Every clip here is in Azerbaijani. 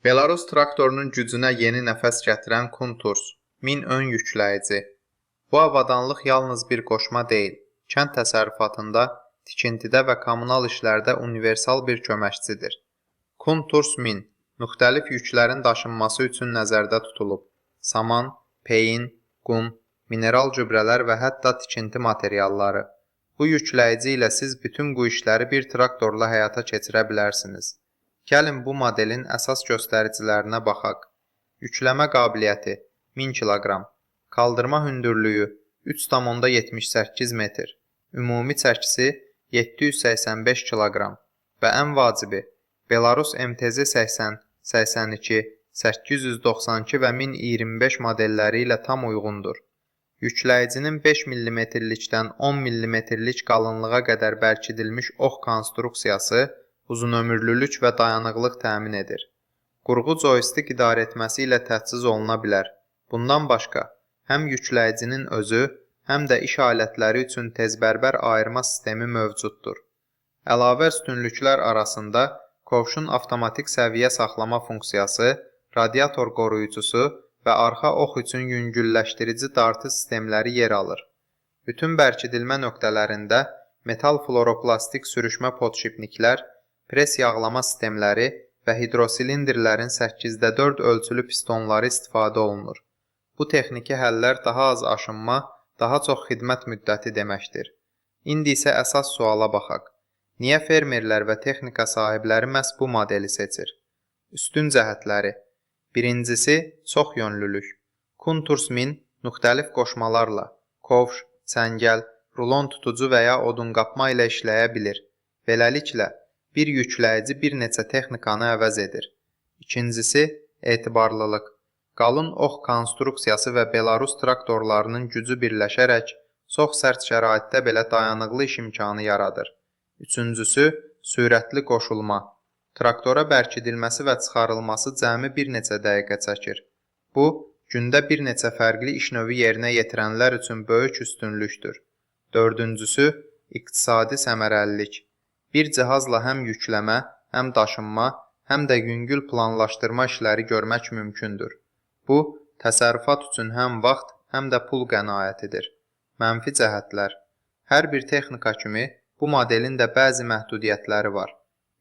Belarus traktorunun gücünə yeni nəfəs gətirən Kunturs 1000 ön yükləyici. Bu avadanlıq yalnız bir qoşma deyil, kənd təsərrüfatında, tikintidə və kommunal işlərdə universal bir köməkçidir. Kunturs 1000 müxtəlif yüklərin daşınması üçün nəzərdə tutulub. Saman, peyin, qum, mineral gübrələr və hətta tikinti materialları. Bu yükləyici ilə siz bütün bu işləri bir traktorla həyata keçirə bilərsiniz. Gəlin bu modelin əsas göstəricilərinə baxaq. Yükləmə qabiliyyəti 1000 kq, kaldırma hündürlüyü 3,78 metr, ümumi çəkisi 785 kq və ən vacibi Belarus MTZ 80, 82, 892 və 1025 modelləri ilə tam uyğundur. Yükləyicinin 5 mm-likdən 10 mm-lik qalınlığa qədər bərkidilmiş ox konstruksiyası uzunömürlülük və dayanıqlıq təmin edir. Qurğu joystick idarəetməsi ilə təchiz oluna bilər. Bundan başqa, həm yükləyicinin özü, həm də iş alətləri üçün tezbərbər ayırma sistemi mövcuddur. Əlavə üstünlüklər arasında kovşun avtomatik səviyyə saxlama funksiyası, radiator qoruyucusu və arxa ox üçün yüngülləşdirici dartı sistemləri yer alır. Bütün bərkidilmə nöqtələrində metal fluoroplastik sürüşmə podşipniklər, pres yağlama sistemləri və hidrosilindrlərin 8/4 ölçülü pistonları istifadə olunur. Bu texniki həllər daha az aşınma, daha çox xidmət müddəti deməkdir. İndi isə əsas suala baxaq. Niyə fermerlər və texnika sahibləri məhz bu modeli seçir? Üstün cəhətləri. Birincisi, çox yönlülük. Kunturs 1000 müxtəlif qoşmalarla, kovş, çəngəl, rulon tutucu və ya odunqapma ilə işləyə bilir. Beləliklə, bir yükləyici bir neçə texnikanı əvəz edir. İkincisi, etibarlılıq. Qalın ox konstruksiyası və Belarus traktorlarının gücü birləşərək çox sərt şəraitdə belə dayanıqlı iş imkanı yaradır. Üçüncüsü, sürətli qoşulma. Traktora bərkidilməsi və çıxarılması cəmi bir neçə dəqiqə çəkir. Bu, gündə bir neçə fərqli iş növü yerinə yetirənlər üçün böyük üstünlükdür. Dördüncüsü, iqtisadi səmərəlilik. Bir cihazla həm yükləmə, həm daşınma, həm də yüngül planlaşdırma işləri görmək mümkündür. Bu, təsərrüfat üçün həm vaxt, həm də pul qənaətidir. Mənfi cəhətlər. Hər bir texnika kimi, bu modelin də bəzi məhdudiyyətləri var.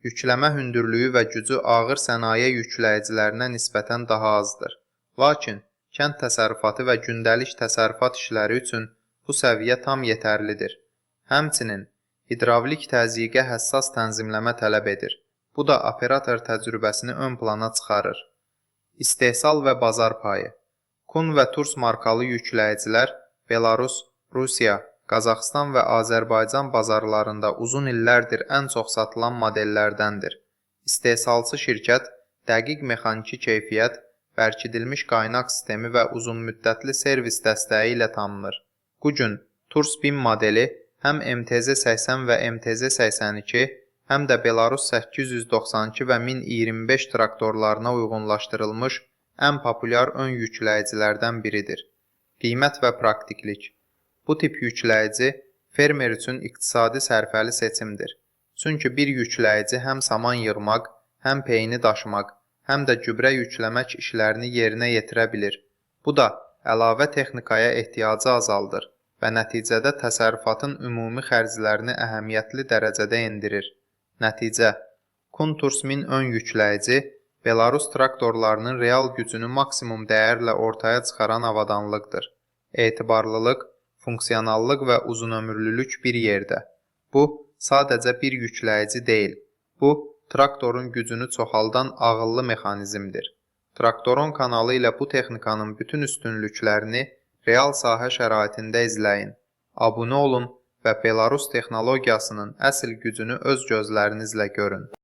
Yükləmə hündürlüyü və gücü ağır sənaye yükləyicilərinə nisbətən daha azdır. Lakin, kənd təsərrüfatı və gündəlik təsərrüfat işləri üçün bu səviyyə tam yetərlidir. Həmçinin, hidravlik təzyiqə həssas tənzimləmə tələb edir. Bu da operator təcrübəsini ön plana çıxarır. İstehsal və bazar payı. Kun və Turs markalı yükləyicilər Belarus, Rusiya, Qazaxıstan və Azərbaycan bazarlarında uzun illərdir ən çox satılan modellərdəndir. İstehsalçı şirkət dəqiq mexaniki keyfiyyət, bərkidilmiş qaynaq sistemi və uzunmüddətli servis dəstəyi ilə tanınır. Bu gün Turs 1000 modeli həm MTZ 80 və MTZ 82, həm də Belarus 892 və 1025 traktorlarına uyğunlaşdırılmış ən populyar ön yükləyicilərdən biridir. Qiymət və praktiklik. Bu tip yükləyici fermer üçün iqtisadi sərfəli seçimdir. Çünki bir yükləyici həm saman yığmaq, həm peyini daşımaq, həm də gübrə yükləmək işlərini yerinə yetirə bilir. Bu da əlavə texnikaya ehtiyacı azaldır və nəticədə təsərrüfatın ümumi xərclərini əhəmiyyətli dərəcədə endirir. Nəticə, Kunturs 1000 ön yükləyici Belarus traktorlarının real gücünü maksimum dəyərlə ortaya çıxaran avadanlıqdır. Etibarlılıq, funksionallıq və uzunömürlülük bir yerdə. Bu, sadəcə bir yükləyici deyil. Bu, traktorun gücünü çoxaldan ağıllı mexanizmdir. Traktoron kanalı ilə bu texnikanın bütün üstünlüklərini real sahə şəraitində izləyin. Abunə olun və Belarus texnologiyasının əsl gücünü öz gözlərinizlə görün.